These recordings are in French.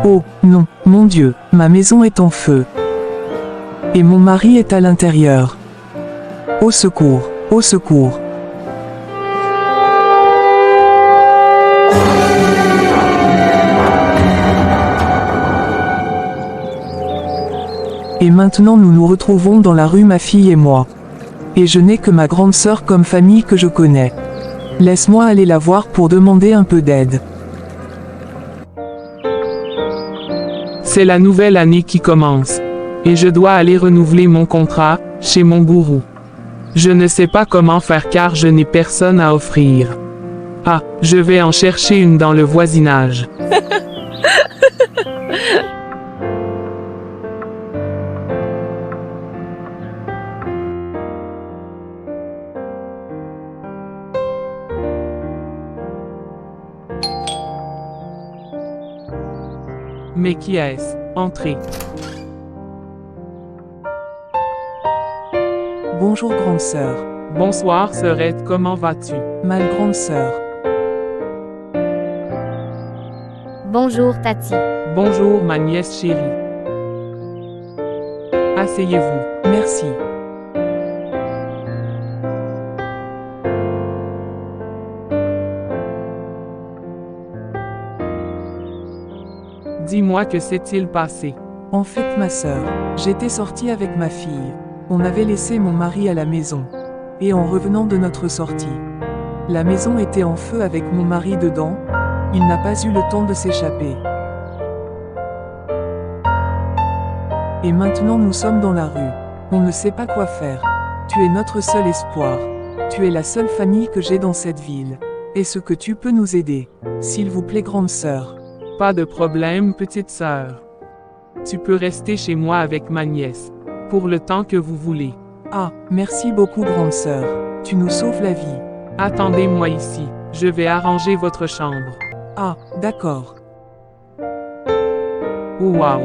Oh, non, mon Dieu, ma maison est en feu. Et mon mari est à l'intérieur. Au secours, au secours. Et maintenant nous nous retrouvons dans la rue, ma fille et moi. Et je n'ai que ma grande sœur comme famille que je connais. Laisse-moi aller la voir pour demander un peu d'aide. C'est la nouvelle année qui commence. Et je dois aller renouveler mon contrat, chez mon gourou. Je ne sais pas comment faire car je n'ai personne à offrir. Ah, je vais en chercher une dans le voisinage. Mais qui est-ce? Entrez. Bonjour grande sœur. Bonsoir sœurette, comment vas-tu? Mal grande sœur. Bonjour Tati. Bonjour ma nièce chérie. Asseyez-vous. Merci. Dis-moi que s'est-il passé? En fait, ma sœur, j'étais sortie avec ma fille. On avait laissé mon mari à la maison. Et en revenant de notre sortie, la maison était en feu avec mon mari dedans. Il n'a pas eu le temps de s'échapper. Et maintenant nous sommes dans la rue. On ne sait pas quoi faire. Tu es notre seul espoir. Tu es la seule famille que j'ai dans cette ville. Est-ce que tu peux nous aider? S'il vous plaît, grande sœur. Pas de problème, petite sœur. Tu peux rester chez moi avec ma nièce. Pour le temps que vous voulez. Ah, merci beaucoup, grande sœur. Tu nous sauves la vie. Attendez-moi ici. Je vais arranger votre chambre. Ah, d'accord. Oh wow.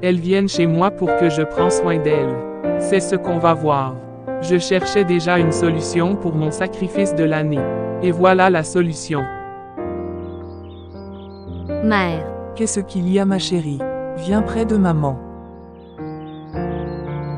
Elles viennent chez moi pour que je prenne soin d'elles. C'est ce qu'on va voir. Je cherchais déjà une solution pour mon sacrifice de l'année. Et voilà la solution. Mère. Qu'est-ce qu'il y a, ma chérie? Viens près de maman.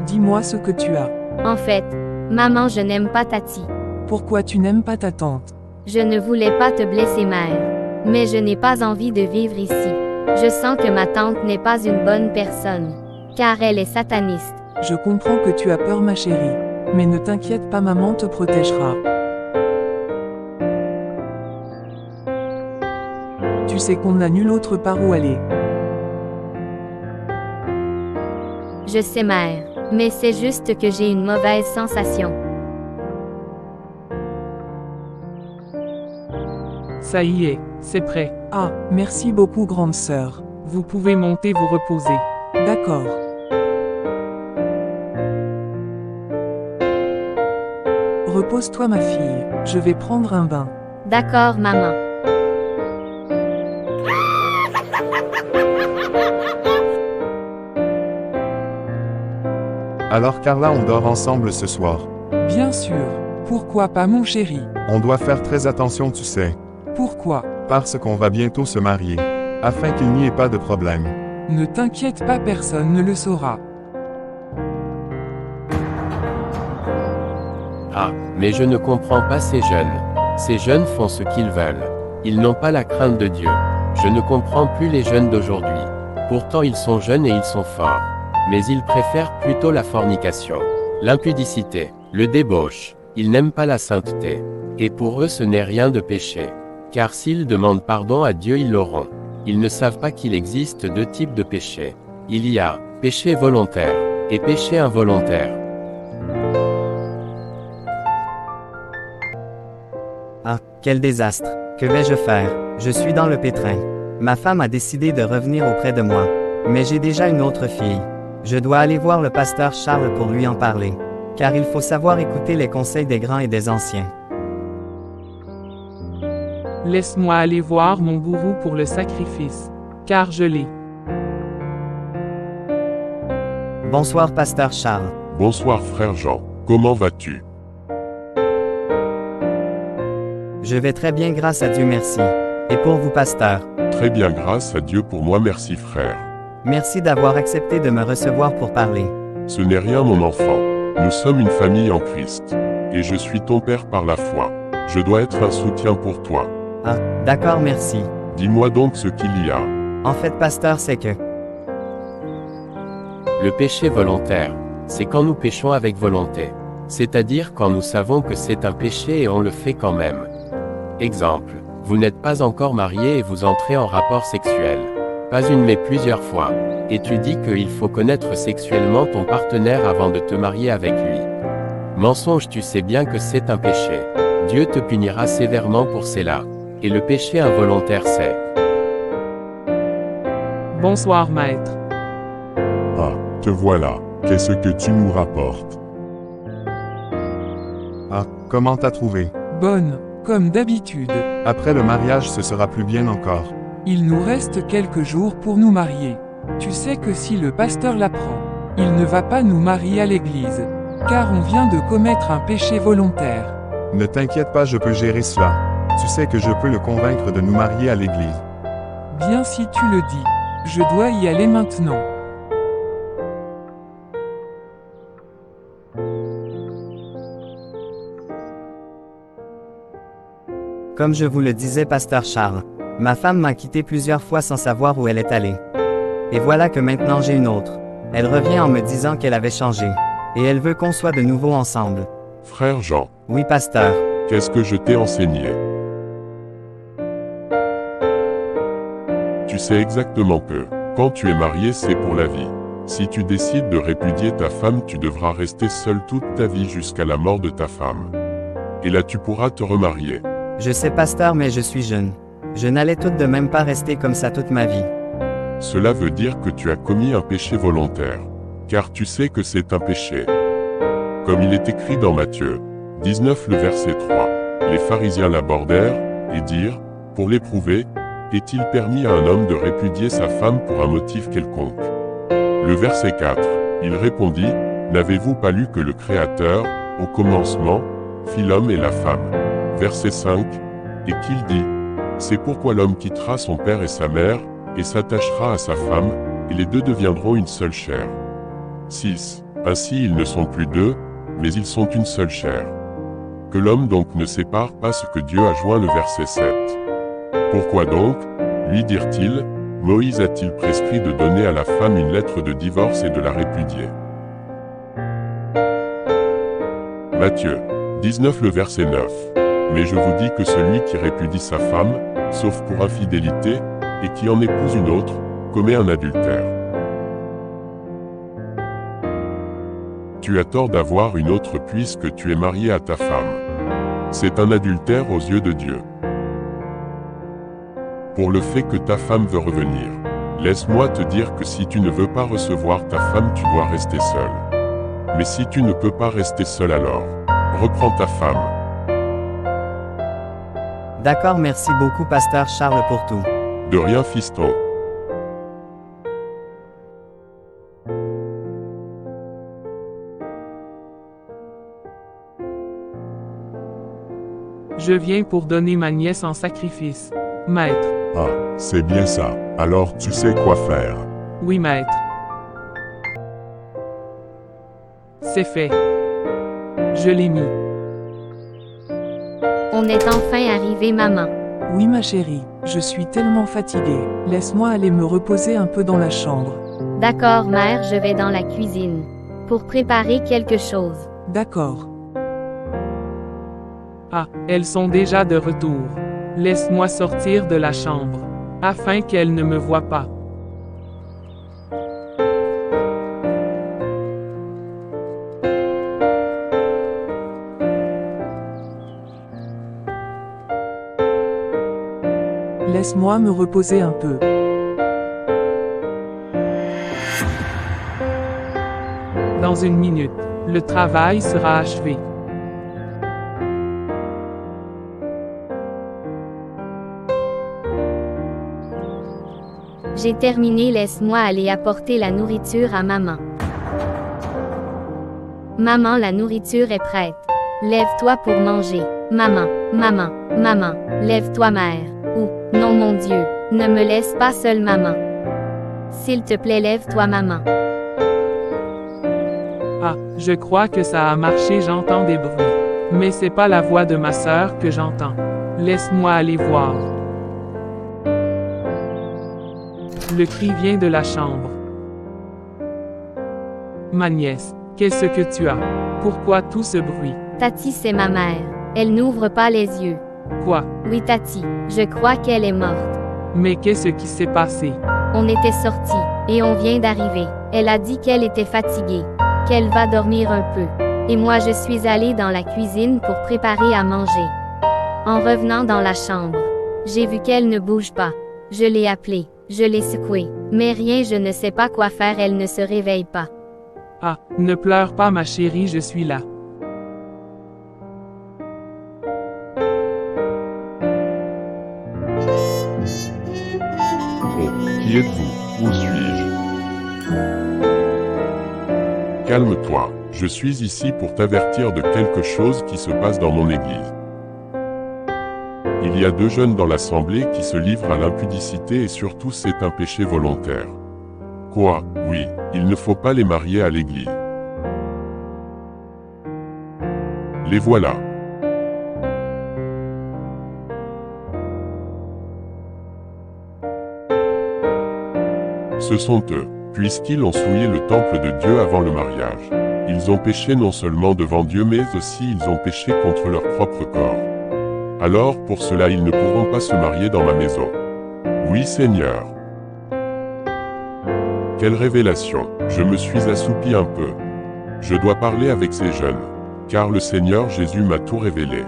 Dis-moi ce que tu as. En fait, maman, je n'aime pas Tati. Pourquoi tu n'aimes pas ta tante? Je ne voulais pas te blesser, mère. Mais je n'ai pas envie de vivre ici. Je sens que ma tante n'est pas une bonne personne. Car elle est sataniste. Je comprends que tu as peur, ma chérie. Mais ne t'inquiète pas, maman te protégera. Tu sais qu'on n'a nulle autre part où aller. Je sais, mère. Mais c'est juste que j'ai une mauvaise sensation. Ça y est, c'est prêt. Ah, merci beaucoup, grande sœur. Vous pouvez monter vous reposer. D'accord. Repose-toi, ma fille. Je vais prendre un bain. D'accord, maman. Alors Carla, on dort ensemble ce soir. Bien sûr. Pourquoi pas, mon chéri? On doit faire très attention, tu sais. Pourquoi? Parce qu'on va bientôt se marier. Afin qu'il n'y ait pas de problème. Ne t'inquiète pas, personne ne le saura. Ah, mais je ne comprends pas ces jeunes. Ces jeunes font ce qu'ils veulent. Ils n'ont pas la crainte de Dieu. Je ne comprends plus les jeunes d'aujourd'hui. Pourtant ils sont jeunes et ils sont forts. Mais ils préfèrent plutôt la fornication, l'impudicité, le débauche. Ils n'aiment pas la sainteté. Et pour eux ce n'est rien de péché. Car s'ils demandent pardon à Dieu, ils l'auront. Ils ne savent pas qu'il existe deux types de péchés. Il y a péché volontaire et péché involontaire. Ah, quel désastre! Que vais-je faire? Je suis dans le pétrin. Ma femme a décidé de revenir auprès de moi. Mais j'ai déjà une autre fille. Je dois aller voir le pasteur Charles pour lui en parler. Car il faut savoir écouter les conseils des grands et des anciens. Laisse-moi aller voir mon gourou pour le sacrifice. Car je l'ai. Bonsoir, pasteur Charles. Bonsoir frère Jean, comment vas-tu? Je vais très bien, grâce à Dieu, merci. Et pour vous, pasteur? très bien, grâce à Dieu pour moi, merci frère. Merci d'avoir accepté de me recevoir pour parler. Ce n'est rien mon enfant. Nous sommes une famille en Christ. Et je suis ton père par la foi. Je dois être un soutien pour toi. Ah, d'accord, merci. Dis-moi donc ce qu'il y a. En fait, pasteur, c'est que... Le péché volontaire, c'est quand nous péchons avec volonté. C'est-à-dire quand nous savons que c'est un péché et on le fait quand même. Exemple, vous n'êtes pas encore marié et vous entrez en rapport sexuel. Pas une mais plusieurs fois. Et tu dis qu'il faut connaître sexuellement ton partenaire avant de te marier avec lui. Mensonge, tu sais bien que c'est un péché. Dieu te punira sévèrement pour cela. Et le péché involontaire c'est... Bonsoir, maître. Ah, te voilà. Qu'est-ce que tu nous rapportes? Ah, comment t'as trouvé? Bonne, comme d'habitude. Après le mariage, ce sera plus bien encore. Il nous reste quelques jours pour nous marier. Tu sais que si le pasteur l'apprend, il ne va pas nous marier à l'église. Car on vient de commettre un péché volontaire. Ne t'inquiète pas, je peux gérer cela. Tu sais que je peux le convaincre de nous marier à l'église. Bien si tu le dis. Je dois y aller maintenant. Comme je vous le disais, pasteur Charles, ma femme m'a quitté plusieurs fois sans savoir où elle est allée. Et voilà que maintenant j'ai une autre. Elle revient en me disant qu'elle avait changé. Et elle veut qu'on soit de nouveau ensemble. Frère Jean, Oui, pasteur. qu'est-ce que je t'ai enseigné? Tu sais exactement que, quand tu es marié, c'est pour la vie. Si tu décides de répudier ta femme, tu devras rester seul toute ta vie jusqu'à la mort de ta femme. Et là tu pourras te remarier. Je sais, pasteur, mais je suis jeune. Je n'allais tout de même pas rester comme ça toute ma vie. Cela veut dire que tu as commis un péché volontaire. Car tu sais que c'est un péché. Comme il est écrit dans Matthieu 19 le verset 3, les pharisiens l'abordèrent, et dirent, pour l'éprouver, est-il permis à un homme de répudier sa femme pour un motif quelconque? Le verset 4, il répondit, n'avez-vous pas lu que le Créateur, au commencement, fit l'homme et la femme? Verset 5, et qu'il dit, c'est pourquoi l'homme quittera son père et sa mère, et s'attachera à sa femme, et les deux deviendront une seule chair. 6. Ainsi ils ne sont plus deux, mais ils sont une seule chair. Que l'homme donc ne sépare pas ce que Dieu a joint, le verset 7. Pourquoi donc, lui dirent-ils, Moïse a-t-il prescrit de donner à la femme une lettre de divorce et de la répudier? Matthieu 19 le verset 9. Mais je vous dis que celui qui répudie sa femme, sauf pour infidélité, et qui en épouse une autre, commet un adultère. Tu as tort d'avoir une autre puisque tu es marié à ta femme. C'est un adultère aux yeux de Dieu. Pour le fait que ta femme veut revenir, laisse-moi te dire que si tu ne veux pas recevoir ta femme, tu dois rester seul. Mais si tu ne peux pas rester seul, alors, reprends ta femme. D'accord, merci beaucoup, pasteur Charles, pour tout. De rien, fiston. Je viens pour donner ma nièce en sacrifice. Maître. Ah, c'est bien ça. Alors tu sais quoi faire. Oui, maître. C'est fait. Je l'ai mis. On est enfin arrivé, maman. Oui ma chérie, je suis tellement fatiguée. Laisse-moi aller me reposer un peu dans la chambre. D'accord, mère, je vais dans la cuisine. Pour préparer quelque chose. D'accord. Ah, elles sont déjà de retour. Laisse-moi sortir de la chambre, afin qu'elles ne me voient pas. Laisse-moi me reposer un peu. Dans une minute, le travail sera achevé. J'ai terminé, laisse-moi aller apporter la nourriture à maman. Maman, la nourriture est prête. Lève-toi pour manger. Maman, maman, maman, lève-toi mère. Oh, non mon Dieu, Ne me laisse pas seule, maman. S'il te plaît, lève-toi, maman. Ah, je crois que ça a marché, j'entends des bruits. Mais c'est pas la voix de ma sœur que j'entends. Laisse-moi aller voir. Le cri vient de la chambre. Ma nièce, qu'est-ce que tu as? Pourquoi tout ce bruit? Tati, c'est ma mère. Elle n'ouvre pas les yeux. Quoi? Oui, Tati, je crois qu'elle est morte. Mais qu'est-ce qui s'est passé? On était sortis, et on vient d'arriver. Elle a dit qu'elle était fatiguée, qu'elle va dormir un peu. Et moi je suis allée dans la cuisine pour préparer à manger. En revenant dans la chambre, j'ai vu qu'elle ne bouge pas. Je l'ai appelée, je l'ai secouée. Mais rien, je ne sais pas quoi faire, elle ne se réveille pas. Ah, ne pleure pas ma chérie, je suis là. Oh, qui êtes-vous? Où suis-je? Calme-toi, je suis ici pour t'avertir de quelque chose qui se passe dans mon église. Il y a 2 jeunes dans l'assemblée qui se livrent à l'impudicité et surtout c'est un péché volontaire. Quoi? Oui, il ne faut pas les marier à l'église. Les voilà. Ce sont eux, puisqu'ils ont souillé le temple de Dieu avant le mariage. Ils ont péché non seulement devant Dieu mais aussi ils ont péché contre leur propre corps. Alors pour cela ils ne pourront pas se marier dans ma maison. Oui Seigneur. Quelle révélation, je me suis assoupi un peu. Je dois parler avec ces jeunes, car le Seigneur Jésus m'a tout révélé.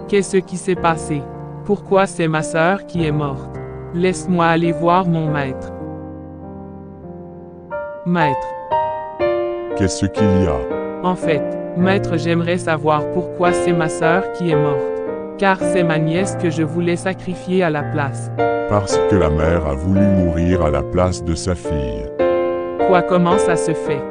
Qu'est-ce qui s'est passé? Pourquoi c'est ma sœur qui est morte? Laisse-moi aller voir mon maître. Maître. Qu'est-ce qu'il y a? En fait, maître, j'aimerais savoir pourquoi c'est ma sœur qui est morte. Car c'est ma nièce que je voulais sacrifier à la place. Parce que la mère a voulu mourir à la place de sa fille. Quoi, comment ça se fait?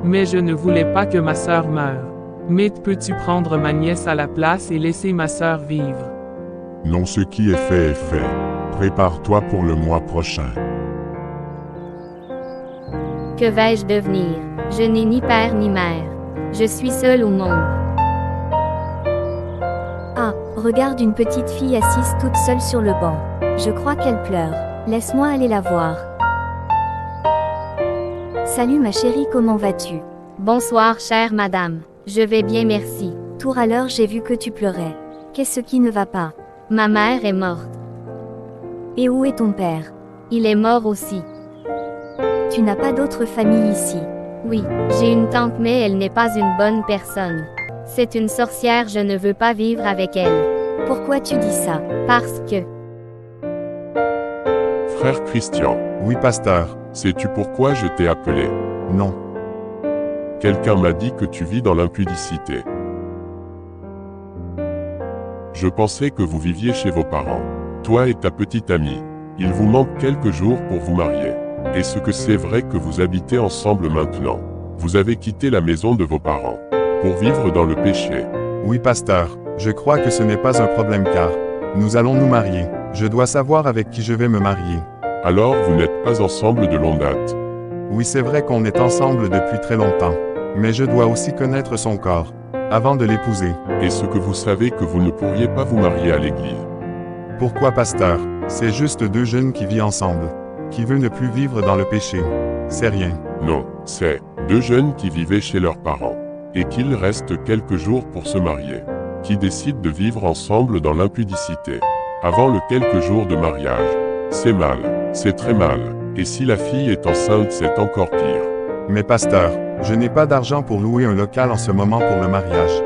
Mais je ne voulais pas que ma sœur meure. Mais peux-tu prendre ma nièce à la place et laisser ma sœur vivre? Non, ce qui est fait est fait. Prépare-toi pour le mois prochain. Que vais-je devenir? Je n'ai ni père ni mère. Je suis seule au monde. Ah, regarde une petite fille assise toute seule sur le banc. Je crois qu'elle pleure. Laisse-moi aller la voir. Salut ma chérie, comment vas-tu? Bonsoir, chère madame. Je vais bien, merci. Tout à l'heure j'ai vu que tu pleurais. Qu'est-ce qui ne va pas? Ma mère est morte. Et où est ton père? Il est mort aussi. Tu n'as pas d'autre famille ici? Oui, j'ai une tante mais elle n'est pas une bonne personne. C'est une sorcière, je ne veux pas vivre avec elle. Pourquoi tu dis ça? Parce que... Frère Christian, Oui, pasteur. sais-tu pourquoi je t'ai appelé? Non. Quelqu'un m'a dit que tu vis dans l'impudicité. Je pensais que vous viviez chez vos parents. Toi et ta petite amie. Il vous manque quelques jours pour vous marier. Est-ce que c'est vrai que vous habitez ensemble maintenant? Vous avez quitté la maison de vos parents pour vivre dans le péché. Oui, pasteur. Je crois que ce n'est pas un problème car nous allons nous marier. Je dois savoir avec qui je vais me marier. Alors vous n'êtes pas ensemble de longue date. Oui, c'est vrai qu'on est ensemble depuis très longtemps. Mais je dois aussi connaître son corps avant de l'épouser. Est-ce que vous savez que vous ne pourriez pas vous marier à l'église? Pourquoi, pasteur? C'est juste 2 jeunes qui vivent ensemble. Qui veulent ne plus vivre dans le péché. C'est rien. Non, c'est 2 jeunes qui vivaient chez leurs parents. Et qu'ils restent quelques jours pour se marier. Qui décident de vivre ensemble dans l'impudicité. Avant le quelques jours de mariage. C'est mal. C'est très mal. Et si la fille est enceinte, c'est encore pire. Mais pasteur, je n'ai pas d'argent pour louer un local en ce moment pour le mariage.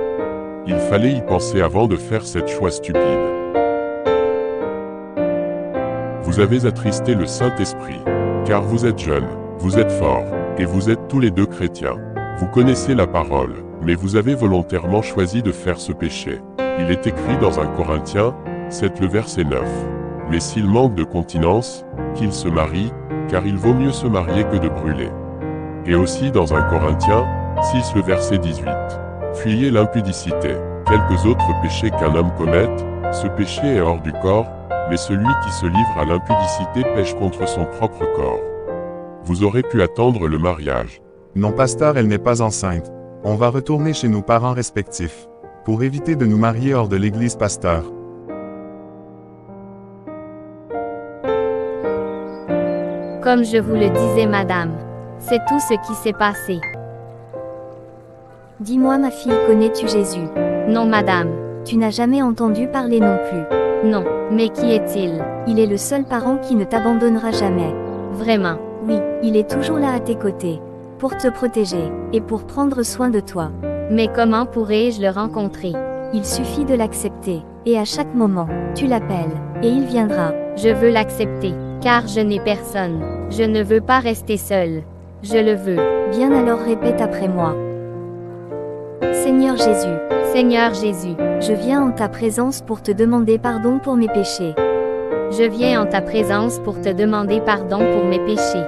Il fallait y penser avant de faire cette choix stupide. Vous avez attristé le Saint-Esprit. Car vous êtes jeune, vous êtes fort, et vous êtes tous les 2 chrétiens. Vous connaissez la parole, mais vous avez volontairement choisi de faire ce péché. Il est écrit dans 1 Corinthiens 7 le verset 9. Mais s'il manque de continence, qu'il se marie, car il vaut mieux se marier que de brûler. Et aussi dans 1 Corinthiens 6 le verset 18. Fuyez l'impudicité, quelques autres péchés qu'un homme commette, ce péché est hors du corps, mais celui qui se livre à l'impudicité pêche contre son propre corps. Vous aurez pu attendre le mariage. Non, pasteur, elle n'est pas enceinte. On va retourner chez nos parents respectifs. Pour éviter de nous marier hors de l'église, pasteur. Comme je vous le disais, madame. C'est tout ce qui s'est passé. Dis-moi, ma fille, connais-tu Jésus? Non, madame. Tu n'as jamais entendu parler non plus. Non, mais qui est-il? Il est le seul parent qui ne t'abandonnera jamais. Vraiment? Oui, il est toujours là à tes côtés. Pour te protéger, et pour prendre soin de toi. Mais comment pourrais-je le rencontrer? Il suffit de l'accepter, et à chaque moment, tu l'appelles, et il viendra. Je veux l'accepter, car je n'ai personne. Je ne veux pas rester seule. Je le veux. Bien alors répète après moi. Seigneur Jésus, Seigneur Jésus, je viens en ta présence pour te demander pardon pour mes péchés. je viens en ta présence pour te demander pardon pour mes péchés.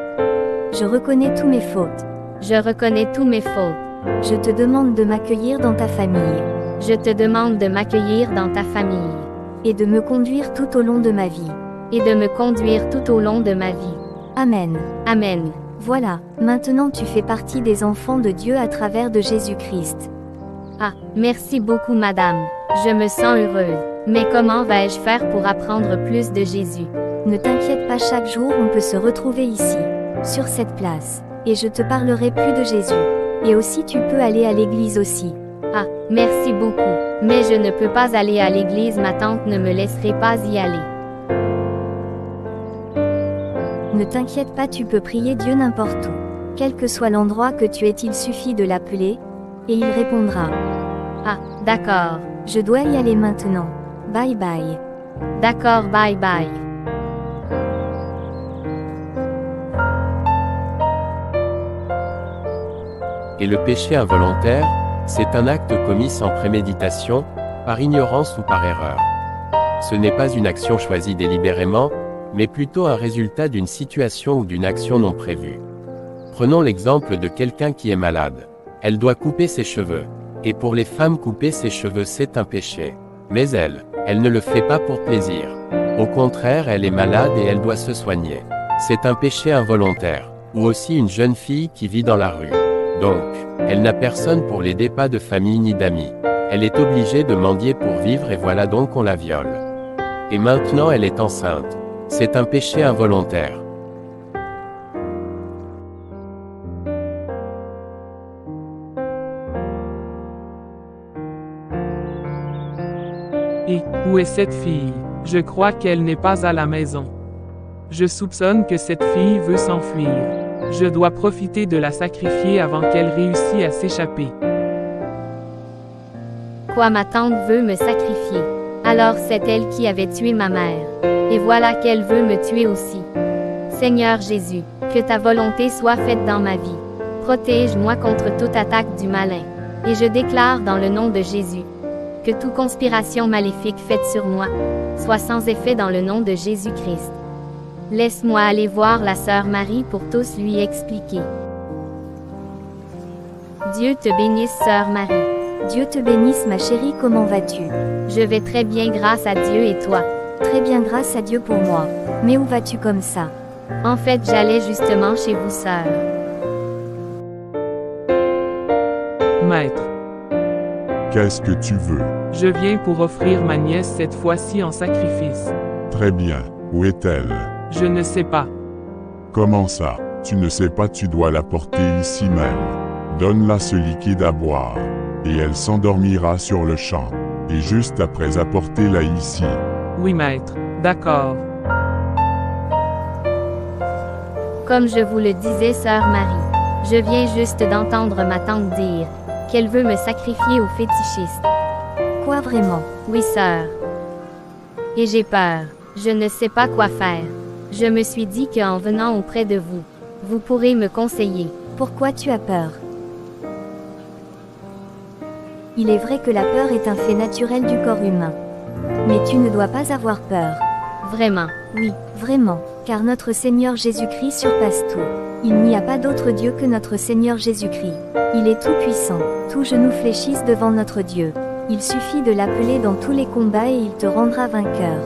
Je reconnais tous mes fautes. Je reconnais tous mes fautes. Je te demande de m'accueillir dans ta famille, Je te demande de m'accueillir dans ta famille et de me conduire tout au long de ma vie. et de me conduire tout au long de ma vie. Amen. Amen. Voilà, maintenant tu fais partie des enfants de Dieu à travers de Jésus-Christ. Ah, merci beaucoup madame. Je me sens heureuse. Mais comment vais-je faire pour apprendre plus de Jésus? Ne t'inquiète pas, chaque jour on peut se retrouver ici, sur cette place, et je te parlerai plus de Jésus. Et aussi tu peux aller à l'église aussi. Ah, merci beaucoup. Mais je ne peux pas aller à l'église, ma tante ne me laisserait pas y aller. Ne t'inquiète pas, tu peux prier Dieu n'importe où. Quel que soit l'endroit que tu es, il suffit de l'appeler, et il répondra. Ah, d'accord. Je dois y aller maintenant. Bye bye. D'accord, bye bye. Et le péché involontaire, c'est un acte commis sans préméditation, par ignorance ou par erreur. Ce n'est pas une action choisie délibérément, mais plutôt un résultat d'une situation ou d'une action non prévue. Prenons l'exemple de quelqu'un qui est malade. Elle doit couper ses cheveux. Et pour les femmes, couper ses cheveux, c'est un péché. Mais elle ne le fait pas pour plaisir. Au contraire, elle est malade et elle doit se soigner. C'est un péché involontaire. Ou aussi une jeune fille qui vit dans la rue. Donc, elle n'a personne pour l'aider, pas de famille ni d'amis. Elle est obligée de mendier pour vivre et voilà donc on la viole. Et maintenant elle est enceinte. C'est un péché involontaire. Et, où est cette fille? Je crois qu'elle n'est pas à la maison. Je soupçonne que cette fille veut s'enfuir. Je dois profiter de la sacrifier avant qu'elle réussisse à s'échapper. Quoi, ma tante veut me sacrifier? Alors c'est elle qui avait tué ma mère. Et voilà qu'elle veut me tuer aussi. Seigneur Jésus, que ta volonté soit faite dans ma vie. Protège-moi contre toute attaque du malin. Et je déclare dans le nom de Jésus, que toute conspiration maléfique faite sur moi, soit sans effet dans le nom de Jésus-Christ. Laisse-moi aller voir la sœur Marie pour tous lui expliquer. Dieu te bénisse, sœur Marie. Dieu te bénisse, ma chérie, comment vas-tu? Je vais très bien grâce à Dieu, et toi? Très bien, grâce à Dieu pour moi. Mais où vas-tu comme ça? En fait, j'allais justement chez vous, sœur. Maître, Qu'est-ce que tu veux? je viens pour offrir ma nièce cette fois-ci en sacrifice. Très bien. Où est-elle? Je ne sais pas. Comment ça? Tu ne sais pas, tu dois la porter ici même. Donne-la ce liquide à boire. Et elle s'endormira sur le champ. Et juste après, apportez-la ici. Oui, maître. D'accord. Comme je vous le disais, sœur Marie, je viens juste d'entendre ma tante dire qu'elle veut me sacrifier aux fétichistes. Quoi, vraiment? Oui, sœur. Et j'ai peur. Je ne sais pas quoi faire. Je me suis dit qu'en venant auprès de vous, vous pourrez me conseiller. Pourquoi tu as peur? Il est vrai que la peur est un fait naturel du corps humain. Mais tu ne dois pas avoir peur. Vraiment. Oui, vraiment, car notre Seigneur Jésus-Christ surpasse tout. Il n'y a pas d'autre Dieu que notre Seigneur Jésus-Christ. Il est tout puissant. Tous genoux fléchissent devant notre Dieu. Il suffit de l'appeler dans tous les combats et il te rendra vainqueur.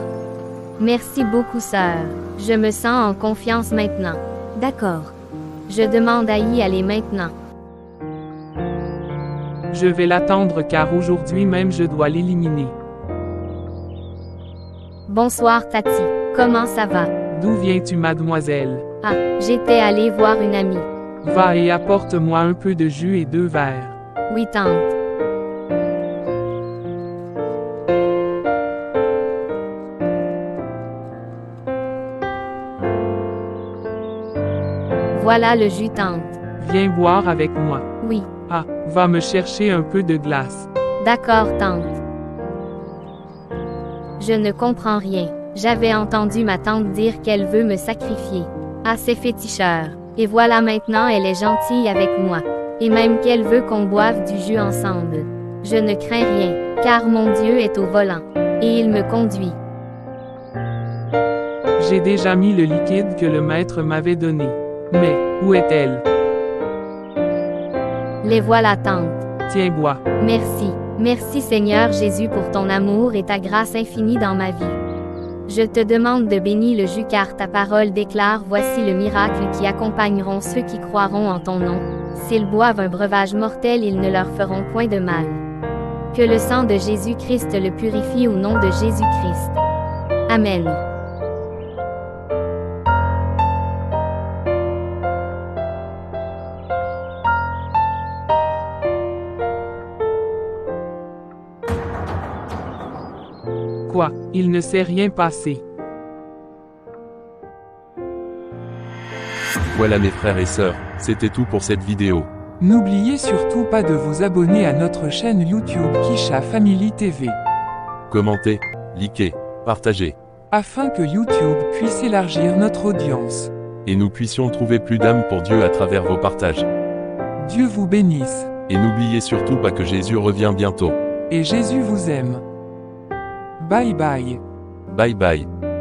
Merci beaucoup, sœur. Je me sens en confiance maintenant. D'accord. Je demande à y aller maintenant. Je vais l'attendre car aujourd'hui même je dois l'éliminer. Bonsoir, Tati. Comment ça va? D'où viens-tu, mademoiselle? Ah, j'étais allée voir une amie. Va et apporte-moi un peu de jus et 2 verres. Oui, tante. Voilà le jus, tante. Viens boire avec moi. Oui. Ah, va me chercher un peu de glace. D'accord, tante. Je ne comprends rien. J'avais entendu ma tante dire qu'elle veut me sacrifier. Ah, c'est féticheur. Et voilà maintenant elle est gentille avec moi. Et même qu'elle veut qu'on boive du jus ensemble. Je ne crains rien, car mon Dieu est au volant. Et il me conduit. J'ai déjà mis le liquide que le maître m'avait donné. Mais, où est-elle? Les voilà, tante. Tiens, bois. Merci. Merci Seigneur Jésus pour ton amour et ta grâce infinie dans ma vie. Je te demande de bénir le jus car ta parole déclare voici le miracle qui accompagneront ceux qui croiront en ton nom. S'ils boivent un breuvage mortel ils ne leur feront point de mal. Que le sang de Jésus-Christ le purifie au nom de Jésus-Christ. Amen. Quoi? Il ne s'est rien passé. Voilà mes frères et sœurs, c'était tout pour cette vidéo. N'oubliez surtout pas de vous abonner à notre chaîne YouTube Kisha Family TV, Commentez, likez, partagez, afin que YouTube puisse élargir notre audience. et nous puissions trouver plus d'âmes pour Dieu à travers vos partages. Dieu vous bénisse, Et n'oubliez surtout pas que Jésus revient bientôt. et Jésus vous aime. Bye bye. Bye bye.